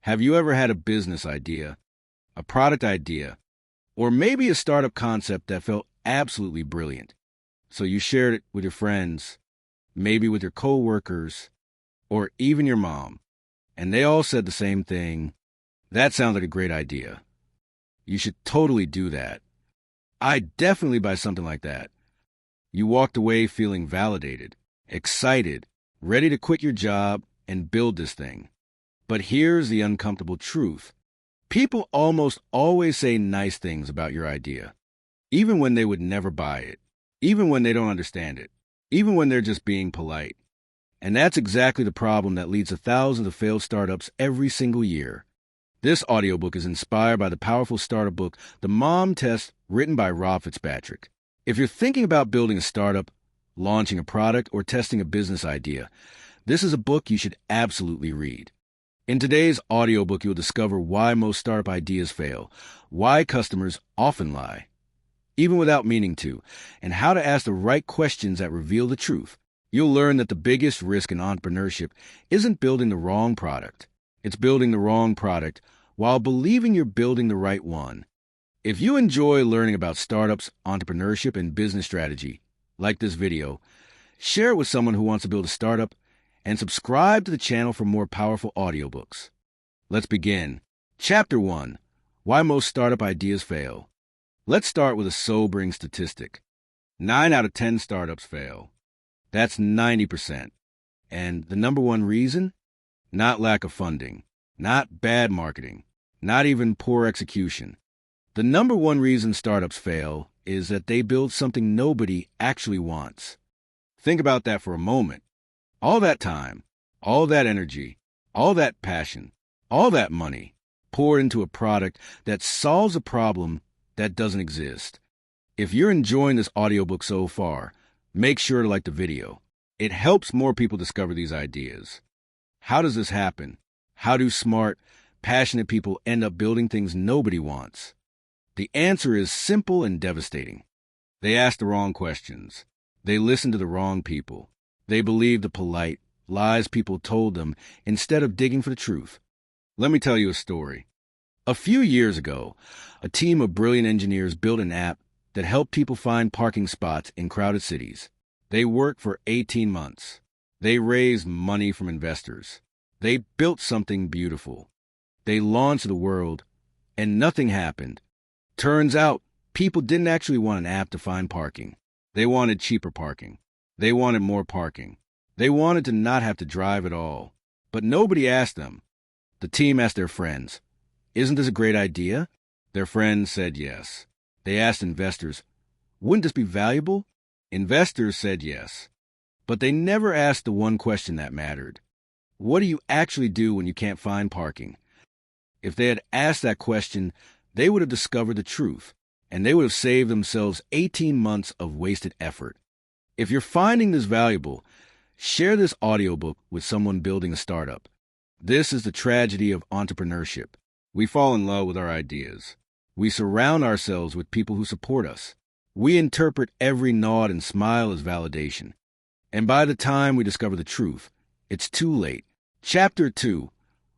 Have you ever had a business idea, a product idea, or maybe a startup concept that felt absolutely brilliant? So you shared it with your friends, maybe with your coworkers, or even your mom, and they all said the same thing. That sounds like a great idea. You should totally do that. I'd definitely buy something like that. You walked away feeling validated, excited, ready to quit your job and build this thing. But here's the uncomfortable truth. People almost always say nice things about your idea, even when they would never buy it, even when they don't understand it, even when they're just being polite. And that's exactly the problem that leads to thousands of failed startups every single year. This audiobook is inspired by the powerful startup book, The Mom Test, written by Rob Fitzpatrick. If you're thinking about building a startup, launching a product, or testing a business idea, this is a book you should absolutely read. In today's audiobook, you'll discover why most startup ideas fail, why customers often lie, even without meaning to, and how to ask the right questions that reveal the truth. You'll learn that the biggest risk in entrepreneurship isn't building the wrong product. It's building the wrong product while believing you're building the right one. If you enjoy learning about startups, entrepreneurship, and business strategy, like this video, share it with someone who wants to build a startup, and subscribe to the channel for more powerful audiobooks. Let's begin. Chapter 1. Why Most Startup Ideas Fail. Let's start with a sobering statistic. 9 out of 10 startups fail. That's 90%. And the number one reason? Not lack of funding, not bad marketing, not even poor execution. The number one reason startups fail is that they build something nobody actually wants. Think about that for a moment. All that time, all that energy, all that passion, all that money poured into a product that solves a problem that doesn't exist. If you're enjoying this audiobook so far, make sure to like the video. It helps more people discover these ideas. How does this happen? How do smart, passionate people end up building things nobody wants? The answer is simple and devastating. They ask the wrong questions. They listen to the wrong people. They believe the polite lies people told them instead of digging for the truth. Let me tell you a story. A few years ago, a team of brilliant engineers built an app that helped people find parking spots in crowded cities. They worked for 18 months. They raised money from investors. They built something beautiful. They launched the world, and nothing happened. Turns out, people didn't actually want an app to find parking. They wanted cheaper parking. They wanted more parking. They wanted to not have to drive at all. But nobody asked them. The team asked their friends, "Isn't this a great idea?" Their friends said yes. They asked investors, "Wouldn't this be valuable?" Investors said yes. But they never asked the one question that mattered. What do you actually do when you can't find parking? If they had asked that question, they would have discovered the truth, and they would have saved themselves 18 months of wasted effort. If you're finding this valuable, share this audiobook with someone building a startup. This is the tragedy of entrepreneurship. We fall in love with our ideas. We surround ourselves with people who support us. We interpret every nod and smile as validation. And by the time we discover the truth, it's too late. Chapter 2.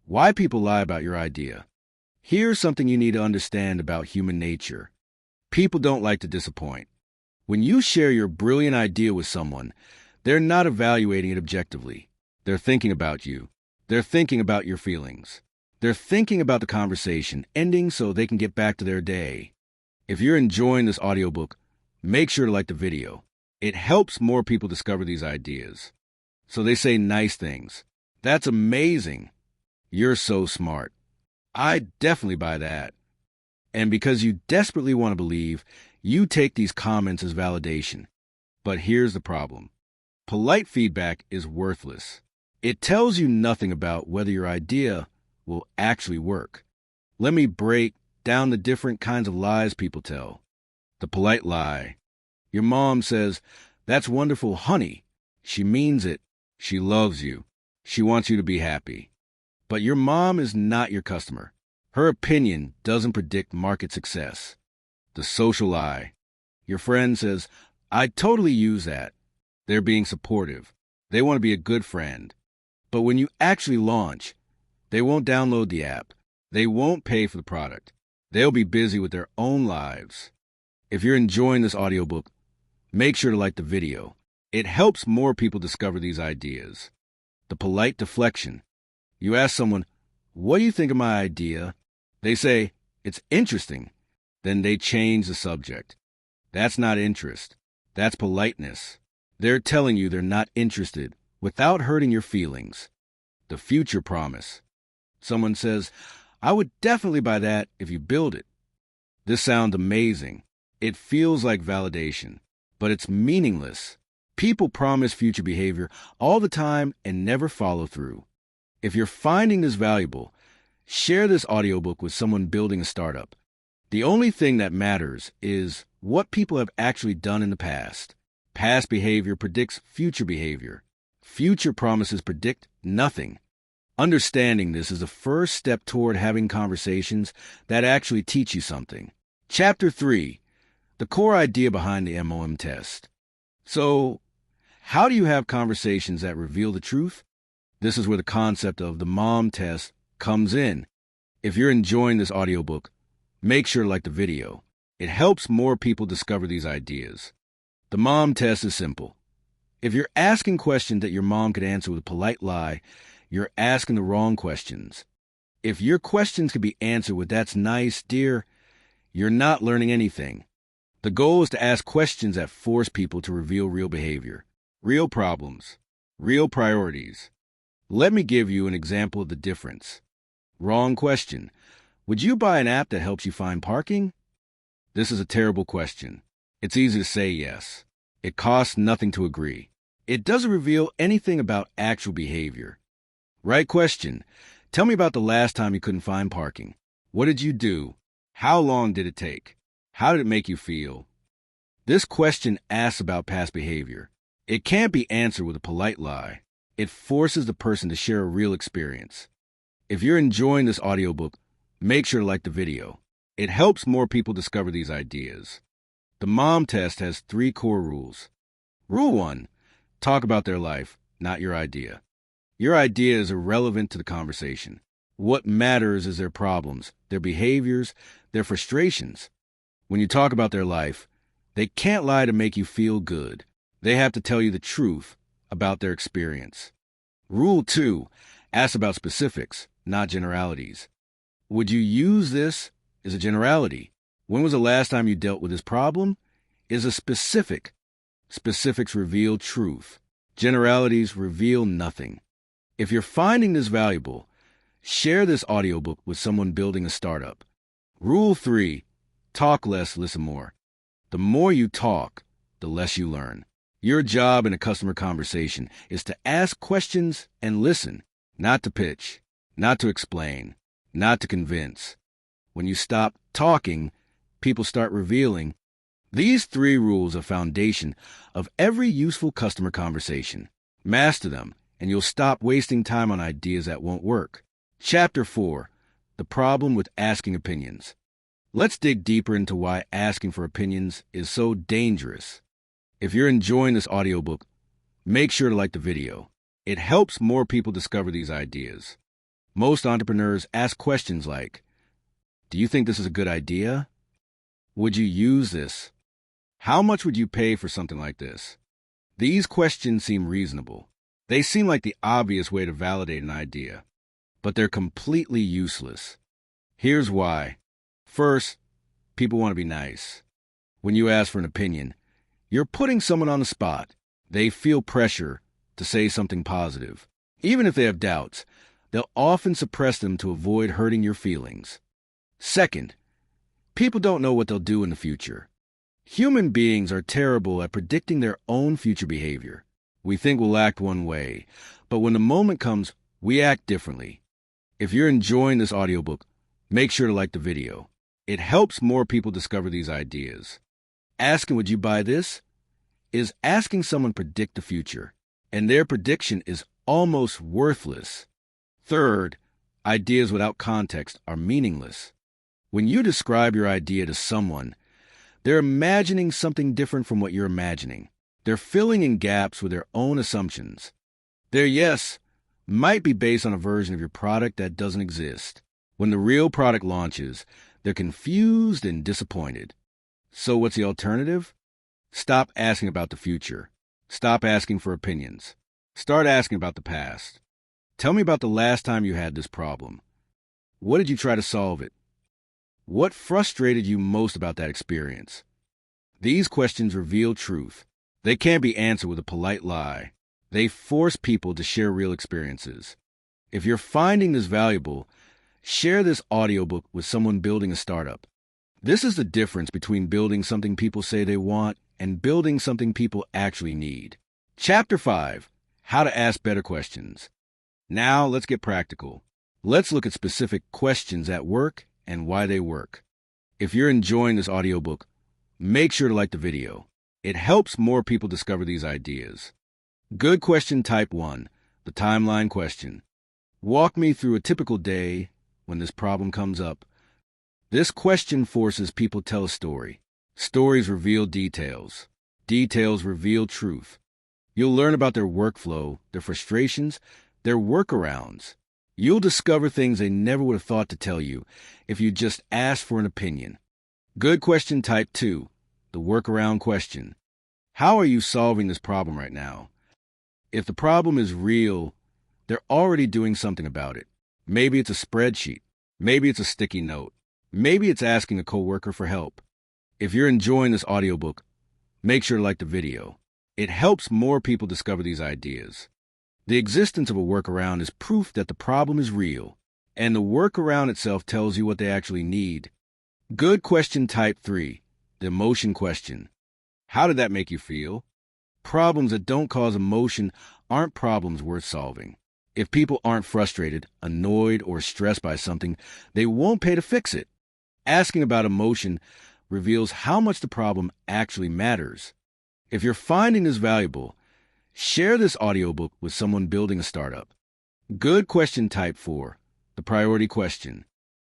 Why People Lie About Your Idea. Here's something you need to understand about human nature. People don't like to disappoint. When you share your brilliant idea with someone, they're not evaluating it objectively. They're thinking about you. They're thinking about your feelings. They're thinking about the conversation ending so they can get back to their day. If you're enjoying this audiobook, make sure to like the video. It helps more people discover these ideas. So they say nice things. That's amazing. You're so smart. I definitely buy that. And because you desperately want to believe, you take these comments as validation. But here's the problem. Polite feedback is worthless. It tells you nothing about whether your idea will actually work. Let me break down the different kinds of lies people tell. The polite lie. Your mom says, "That's wonderful, honey." She means it. She loves you. She wants you to be happy. But your mom is not your customer. Her opinion doesn't predict market success. The social lie. Your friend says, "I'd totally use that." They're being supportive. They want to be a good friend. But when you actually launch, They won't download the app. They won't pay for the product. They'll be busy with their own lives. If you're enjoying this audiobook, make sure to like the video. It helps more people discover these ideas. The polite deflection. You ask someone, "What do you think of my idea?" They say, "It's interesting." Then they change the subject. That's not interest. That's politeness. They're telling you they're not interested without hurting your feelings. The future promise. Someone says, "I would definitely buy that if you build it." This sounds amazing. It feels like validation, but it's meaningless. People promise future behavior all the time and never follow through. If you're finding this valuable, share this audiobook with someone building a startup. The only thing that matters is what people have actually done in the past. Past behavior predicts future behavior. Future promises predict nothing. Understanding this is the first step toward having conversations that actually teach you something. Chapter 3. The core idea behind the MOM test. So, how do you have conversations that reveal the truth? This is where the concept of the MOM test comes in. If you're enjoying this audiobook, make sure to like the video. It helps more people discover these ideas. The MOM test is simple. If you're asking questions that your mom could answer with a polite lie, you're asking the wrong questions. If your questions could be answered with "That's nice, dear," you're not learning anything. The goal is to ask questions that force people to reveal real behavior, real problems, real priorities. Let me give you an example of the difference. Wrong question. Would you buy an app that helps you find parking? This is a terrible question. It's easy to say yes. It costs nothing to agree. It doesn't reveal anything about actual behavior. Right question. Tell me about the last time you couldn't find parking. What did you do? How long did it take? How did it make you feel? This question asks about past behavior. It can't be answered with a polite lie. It forces the person to share a real experience. If you're enjoying this audiobook, make sure to like the video. It helps more people discover these ideas. The MOM test has 3 core rules. Rule 1. Talk about their life, not your idea. Your idea is irrelevant to the conversation. What matters is their problems, their behaviors, their frustrations. When you talk about their life, they can't lie to make you feel good. They have to tell you the truth about their experience. Rule 2. Ask about specifics, not generalities. Would you use this as a generality? When was the last time you dealt with this problem? Is a specific. Specifics reveal truth. Generalities reveal nothing. If you're finding this valuable, share this audiobook with someone building a startup. Rule 3. Talk less, listen more. The more you talk, the less you learn. Your job in a customer conversation is to ask questions and listen, not to pitch, not to explain, not to convince. When you stop talking, people start revealing. These 3 rules are foundation of every useful customer conversation. Master them, and you'll stop wasting time on ideas that won't work. Chapter 4. The problem with asking opinions. Let's dig deeper into why asking for opinions is so dangerous. If you're enjoying this audiobook, make sure to like the video. It helps more people discover these ideas. Most entrepreneurs ask questions like, "Do you think this is a good idea? Would you use this? How much would you pay for something like this?" These questions seem reasonable. They seem like the obvious way to validate an idea, but they're completely useless. Here's why. First, people want to be nice. When you ask for an opinion, you're putting someone on the spot. They feel pressure to say something positive. Even if they have doubts, they'll often suppress them to avoid hurting your feelings. Second, people don't know what they'll do in the future. Human beings are terrible at predicting their own future behavior. We think we'll act one way, but when the moment comes, we act differently. If you're enjoying this audiobook, make sure to like the video. It helps more people discover these ideas. Asking, "Would you buy this?" is asking someone predict the future, and their prediction is almost worthless. Third, ideas without context are meaningless. When you describe your idea to someone, they're imagining something different from what you're imagining. They're filling in gaps with their own assumptions. Their yes might be based on a version of your product that doesn't exist. When the real product launches, they're confused and disappointed. So what's the alternative? Stop asking about the future. Stop asking for opinions. Start asking about the past. Tell me about the last time you had this problem. What did you try to solve it? What frustrated you most about that experience? These questions reveal truth. They can't be answered with a polite lie. They force people to share real experiences. If you're finding this valuable, share this audiobook with someone building a startup. This is the difference between building something people say they want and building something people actually need. Chapter 5, How to Ask Better Questions. Now let's get practical. Let's look at specific questions at work and why they work. If you're enjoying this audiobook, make sure to like the video. It helps more people discover these ideas. Good question type 1, the timeline question. Walk me through a typical day when this problem comes up. This question forces people to tell a story. Stories reveal details. Details reveal truth. You'll learn about their workflow, their frustrations, their workarounds. You'll discover things they never would have thought to tell you if you just asked for an opinion. Good question type 2, the workaround question. How are you solving this problem right now? If the problem is real, they're already doing something about it. Maybe it's a spreadsheet. Maybe it's a sticky note. Maybe it's asking a coworker for help. If you're enjoying this audiobook, make sure to like the video. It helps more people discover these ideas. The existence of a workaround is proof that the problem is real, and the workaround itself tells you what they actually need. Good question type 3, the emotion question. How did that make you feel? Problems that don't cause emotion aren't problems worth solving. If people aren't frustrated, annoyed, or stressed by something, they won't pay to fix it. Asking about emotion reveals how much the problem actually matters. If you're finding this valuable, share this audiobook with someone building a startup. Good question type 4, the priority question.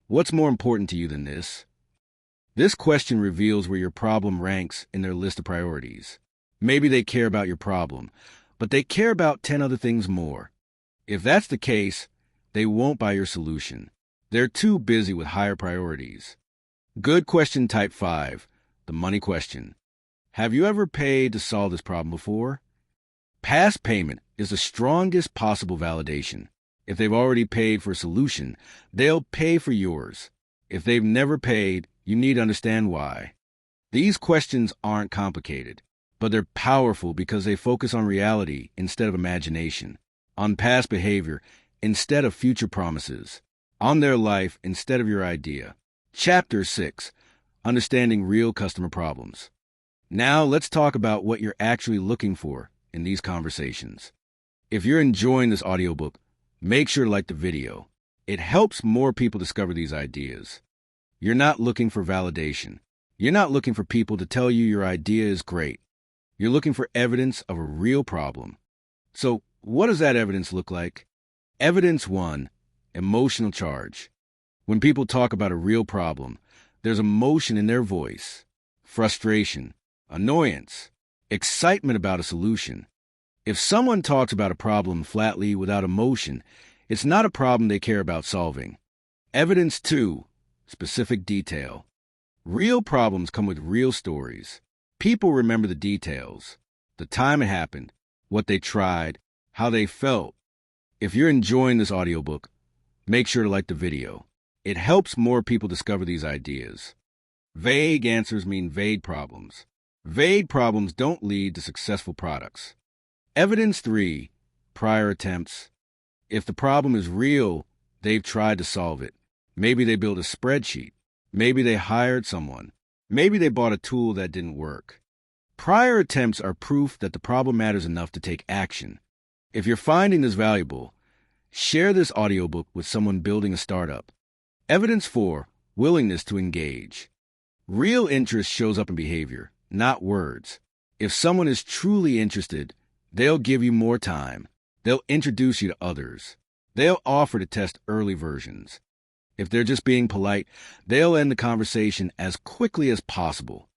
What's more important to you than this? This question reveals where your problem ranks in their list of priorities. Maybe they care about your problem, but they care about 10 other things more. If that's the case, they won't buy your solution. They're too busy with higher priorities. Good question type 5, the money question. Have you ever paid to solve this problem before? Past payment is the strongest possible validation. If they've already paid for a solution, they'll pay for yours. If they've never paid, you need to understand why. These questions aren't complicated, but they're powerful because they focus on reality instead of imagination, on past behavior instead of future promises, on their life instead of your idea. Chapter 6, Understanding Real Customer Problems. Now let's talk about what you're actually looking for in these conversations. If you're enjoying this audiobook, make sure to like the video. It helps more people discover these ideas. You're not looking for validation. You're not looking for people to tell you your idea is great. You're looking for evidence of a real problem. So, what does that evidence look like? Evidence 1, emotional charge. When people talk about a real problem, there's emotion in their voice. Frustration, annoyance, excitement about a solution. If someone talks about a problem flatly without emotion, it's not a problem they care about solving. Evidence 2, specific detail. Real problems come with real stories. People remember the details, the time it happened, what they tried, how they felt. If you're enjoying this audiobook, make sure to like the video. It helps more people discover these ideas. Vague answers mean vague problems. Vague problems don't lead to successful products. Evidence 3, prior attempts. If the problem is real, they've tried to solve it. Maybe they built a spreadsheet. Maybe they hired someone. Maybe they bought a tool that didn't work. Prior attempts are proof that the problem matters enough to take action. If you're finding this valuable, share this audiobook with someone building a startup. Evidence 4, willingness to engage. Real interest shows up in behavior, not words. If someone is truly interested, they'll give you more time. They'll introduce you to others. They'll offer to test early versions. If they're just being polite, they'll end the conversation as quickly as possible.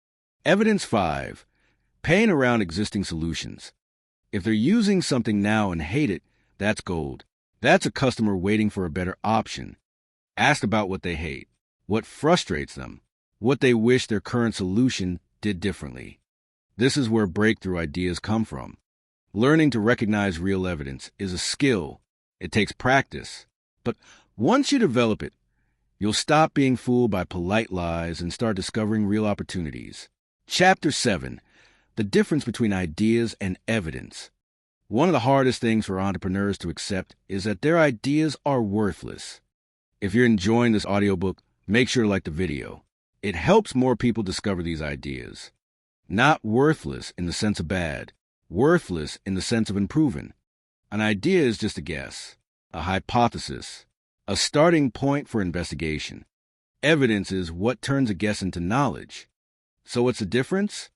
Evidence 5, paying around existing solutions. If they're using something now and hate it, that's gold. That's a customer waiting for a better option. Ask about what they hate, what frustrates them, what they wish their current solution did differently. This is where breakthrough ideas come from. Learning to recognize real evidence is a skill. It takes practice. But once you develop it, you'll stop being fooled by polite lies and start discovering real opportunities. Chapter 7. The difference between ideas and evidence. One of the hardest things for entrepreneurs to accept is that their ideas are worthless. If you're enjoying this audiobook, make sure to like the video. It helps more people discover these ideas. Not worthless in the sense of bad, worthless in the sense of unproven. An idea is just a guess, a hypothesis, a starting point for investigation. Evidence is what turns a guess into knowledge. So what's the difference?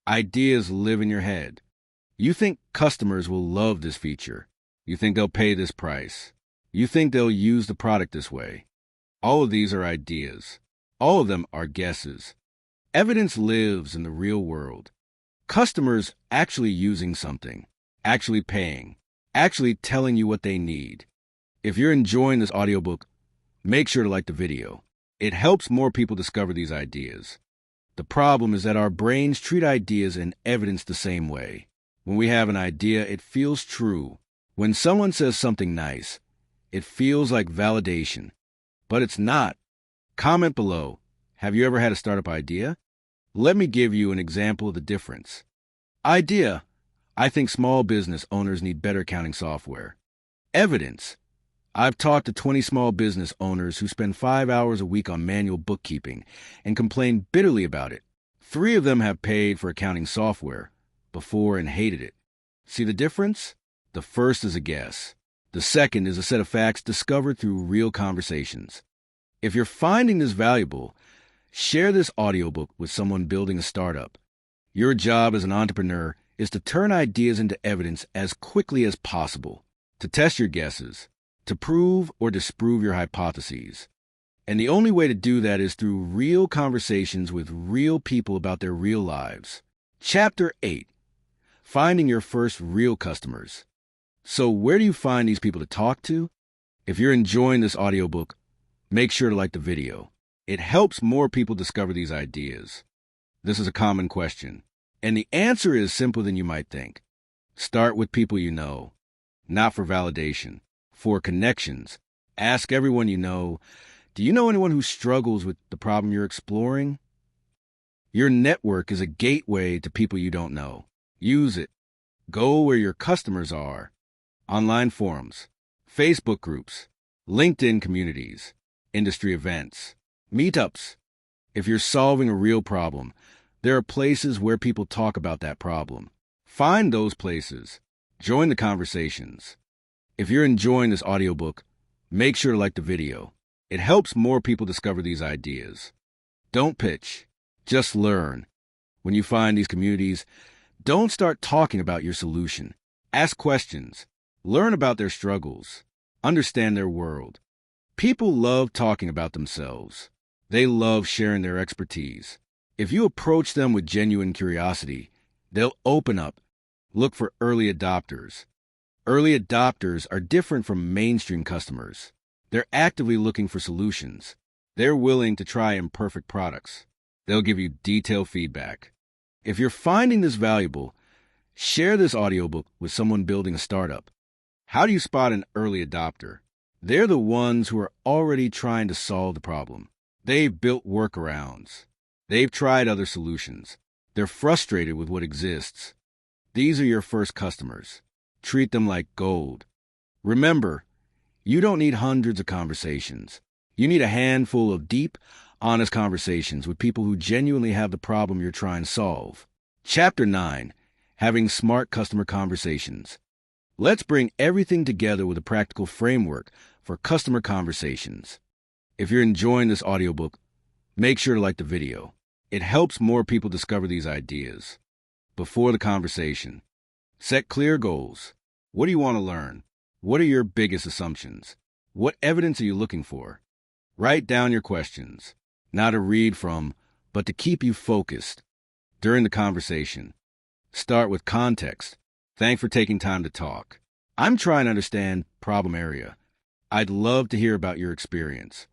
Ideas live in your head. You think customers will love this feature. You think they'll pay this price. You think they'll use the product this way. All of these are ideas. All of them are guesses. Evidence lives in the real world. Customers actually using something, actually paying, actually telling you what they need. If you're enjoying this audiobook, make sure to like the video. It helps more people discover these ideas. The problem is that our brains treat ideas and evidence the same way. When we have an idea, it feels true. When someone says something nice, it feels like validation. But it's not. Comment below. Have you ever had a startup idea? Let me give you an example of the difference. Idea. I think small business owners need better accounting software. Evidence. I've talked to 20 small business owners who spend 5 hours a week on manual bookkeeping and complain bitterly about it. 3 of them have paid for accounting software before and hated it. See the difference? The first is a guess. The second is a set of facts discovered through real conversations. If you're finding this valuable, share this audiobook with someone building a startup. Your job as an entrepreneur is to turn ideas into evidence as quickly as possible, to test your guesses, to prove or disprove your hypotheses. And the only way to do that is through real conversations with real people about their real lives. Chapter 8. Finding your first real customers. So where do you find these people to talk to? If you're enjoying this audiobook, make sure to like the video. It helps more people discover these ideas. This is a common question, and the answer is simpler than you might think. Start with people you know, not for validation, for connections. Ask everyone you know, do you know anyone who struggles with the problem you're exploring? Your network is a gateway to people you don't know. Use it. Go where your customers are. Online forums, Facebook groups, LinkedIn communities, industry events, meetups. If you're solving a real problem, there are places where people talk about that problem. Find those places. Join the conversations. If you're enjoying this audiobook, make sure to like the video. It helps more people discover these ideas. Don't pitch. Just learn. When you find these communities, don't start talking about your solution. Ask questions. Learn about their struggles. Understand their world. People love talking about themselves. They love sharing their expertise. If you approach them with genuine curiosity, they'll open up. Look for early adopters. Early adopters are different from mainstream customers. They're actively looking for solutions. They're willing to try imperfect products. They'll give you detailed feedback. If you're finding this valuable, share this audiobook with someone building a startup. How do you spot an early adopter? They're the ones who are already trying to solve the problem. They've built workarounds. They've tried other solutions. They're frustrated with what exists. These are your first customers. Treat them like gold. Remember, you don't need hundreds of conversations. You need a handful of deep, honest conversations with people who genuinely have the problem you're trying to solve. Chapter 9. Having smart customer conversations. Let's bring everything together with a practical framework for customer conversations. If you're enjoying this audiobook, make sure to like the video. It helps more people discover these ideas. Before the conversation, set clear goals. What do you want to learn? What are your biggest assumptions? What evidence are you looking for? Write down your questions, not to read from, but to keep you focused. During the conversation, start with context. Thanks for taking time to talk. I'm trying to understand problem area. I'd love to hear about your experience.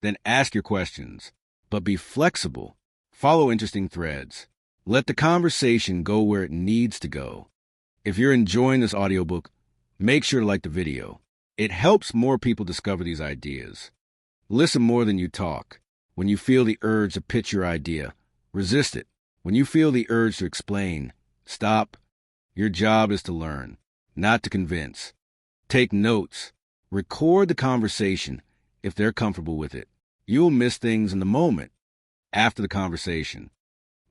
Then ask your questions, but be flexible. Follow interesting threads. Let the conversation go where it needs to go. If you're enjoying this audiobook, make sure to like the video. It helps more people discover these ideas. Listen more than you talk. When you feel the urge to pitch your idea, resist it. When you feel the urge to explain, stop. Your job is to learn, not to convince. Take notes. Record the conversation if they're comfortable with it. You'll miss things in the moment after the conversation.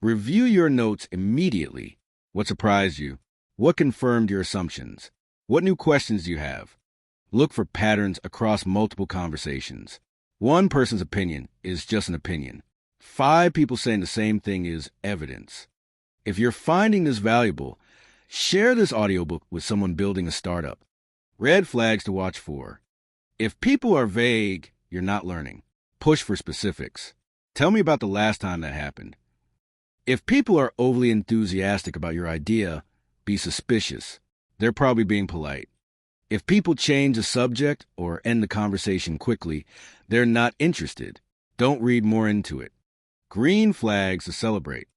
Review your notes immediately. What surprised you? What confirmed your assumptions? What new questions do you have? Look for patterns across multiple conversations. One person's opinion is just an opinion. 5 people saying the same thing is evidence. If you're finding this valuable, share this audiobook with someone building a startup. Red flags to watch for. If people are vague, you're not learning. Push for specifics. Tell me about the last time that happened. If people are overly enthusiastic about your idea, be suspicious. They're probably being polite. If people change the subject or end the conversation quickly, they're not interested. Don't read more into it. Green flags to celebrate.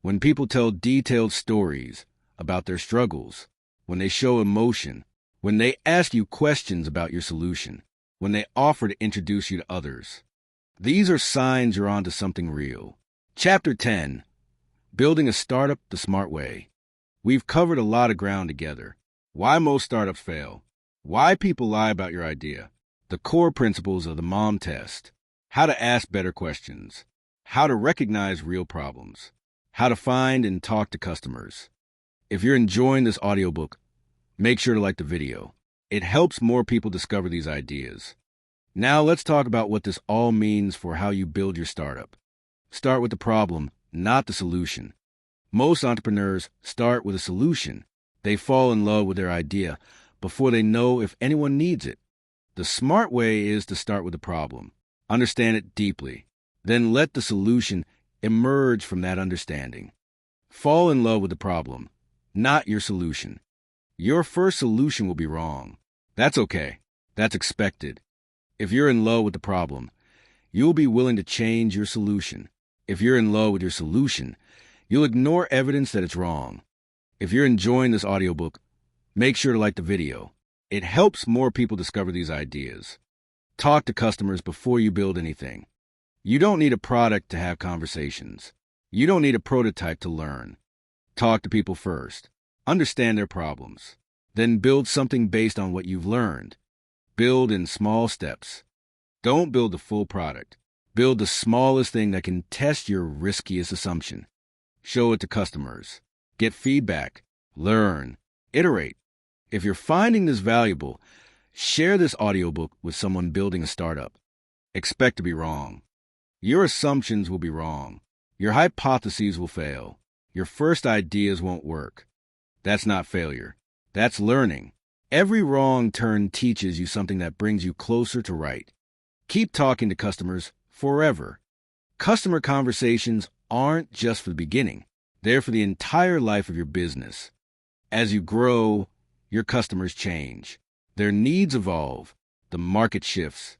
When people tell detailed stories about their struggles, when they show emotion, when they ask you questions about your solution, when they offer to introduce you to others. These are signs you're onto something real. Chapter 10. Building a Startup the Smart Way. We've covered a lot of ground together. Why most startups fail. Why people lie about your idea. The core principles of the MOM test. How to ask better questions. How to recognize real problems. How to find and talk to customers. If you're enjoying this audiobook, make sure to like the video. It helps more people discover these ideas. Now let's talk about what this all means for how you build your startup. Start with the problem, not the solution. Most entrepreneurs start with a solution. They fall in love with their idea before they know if anyone needs it. The smart way is to start with the problem. Understand it deeply. Then let the solution emerge from that understanding. Fall in love with the problem, not your solution. Your first solution will be wrong. That's okay. That's expected. If you're in love with the problem, you'll be willing to change your solution. If you're in love with your solution, you'll ignore evidence that it's wrong. If you're enjoying this audiobook, make sure to like the video. It helps more people discover these ideas. Talk to customers before you build anything. You don't need a product to have conversations. You don't need a prototype to learn. Talk to people first. Understand their problems. Then build something based on what you've learned. Build in small steps. Don't build the full product. Build the smallest thing that can test your riskiest assumption. Show it to customers. Get feedback. Learn. Iterate. If you're finding this valuable, share this audiobook with someone building a startup. Expect to be wrong. Your assumptions will be wrong. Your hypotheses will fail. Your first ideas won't work. That's not failure. That's learning. Every wrong turn teaches you something that brings you closer to right. Keep talking to customers forever. Customer conversations aren't just for the beginning. They're for the entire life of your business. As you grow, your customers change. Their needs evolve. The market shifts.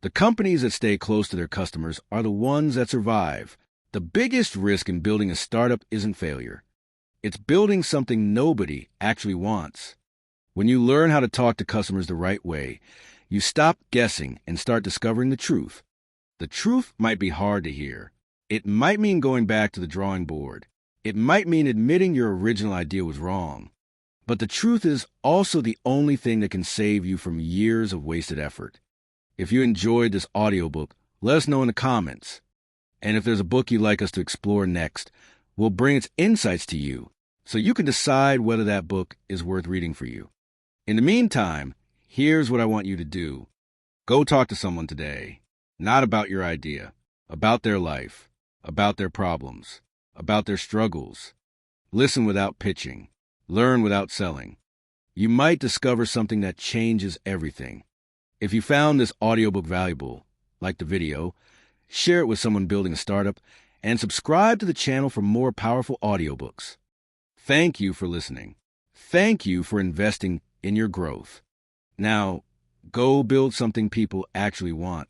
The companies that stay close to their customers are the ones that survive. The biggest risk in building a startup isn't failure. It's building something nobody actually wants. When you learn how to talk to customers the right way, you stop guessing and start discovering the truth. The truth might be hard to hear. It might mean going back to the drawing board. It might mean admitting your original idea was wrong. But the truth is also the only thing that can save you from years of wasted effort. If you enjoyed this audiobook, let us know in the comments. And if there's a book you'd like us to explore next, we'll bring its insights to you so you can decide whether that book is worth reading for you. In the meantime, here's what I want you to do. Go talk to someone today, not about your idea, about their life, about their problems, about their struggles. Listen without pitching. Learn without selling. You might discover something that changes everything. If you found this audiobook valuable, like the video, share it with someone building a startup, and subscribe to the channel for more powerful audiobooks. Thank you for listening. Thank you for investing in your growth. Now, go build something people actually want.